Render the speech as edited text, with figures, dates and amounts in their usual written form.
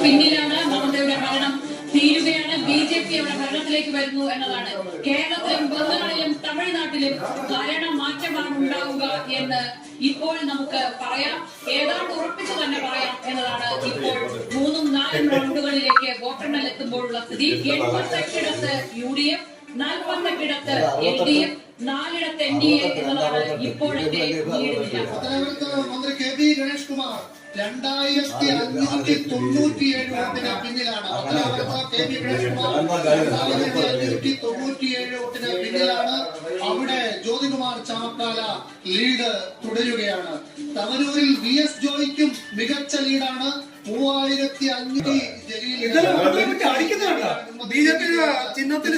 പിന്നിലാണ് മമതയുടെ ഭരണം തീരുകയാണ്. BJP അവിടെ ഭരണത്തിലേക്ക് വരുന്നു എന്നതാണ്. കേരളത്തിലും ബംഗാളിലും തമിഴ്നാട്ടിലും ഭരണമാറ്റമാണ് ഉണ്ടാവുക എന്ന് ഇപ്പോൾ നമുക്ക് പറയാം. ഏതാണ്ട് ഉറപ്പിച്ചു തന്നെ പറയാം എന്നതാണ്. ഇപ്പോൾ 3ഉം 4ഉം റൗണ്ടുകളിലേക്ക് വോട്ടെണ്ണൽ എത്തുമ്പോഴുള്ള സ്ഥിതി. 88 UDF, 48 LDF, 4 NDA എന്നതാണ് ഇപ്പോഴത്തെ ലീഡ്. മന്ത്രി KP ഗണേഷ് കുമാർ 2597 വോട്ടിന് പിന്നിലാണ്. KP ഗണേഷ് കുമാർ 2597 വോട്ടിന് പിന്നിലാണ്. അവിടെ ജ്യോതികുമാർ ചാമക്കാല ലീഡ് തുടരുകയാണ്. തവനൂരിൽ VS ജോയിക്കും മികച്ച ലീഡാണ്. 3500 ജലീൽ. BJP ചിഹ്നത്തിൽ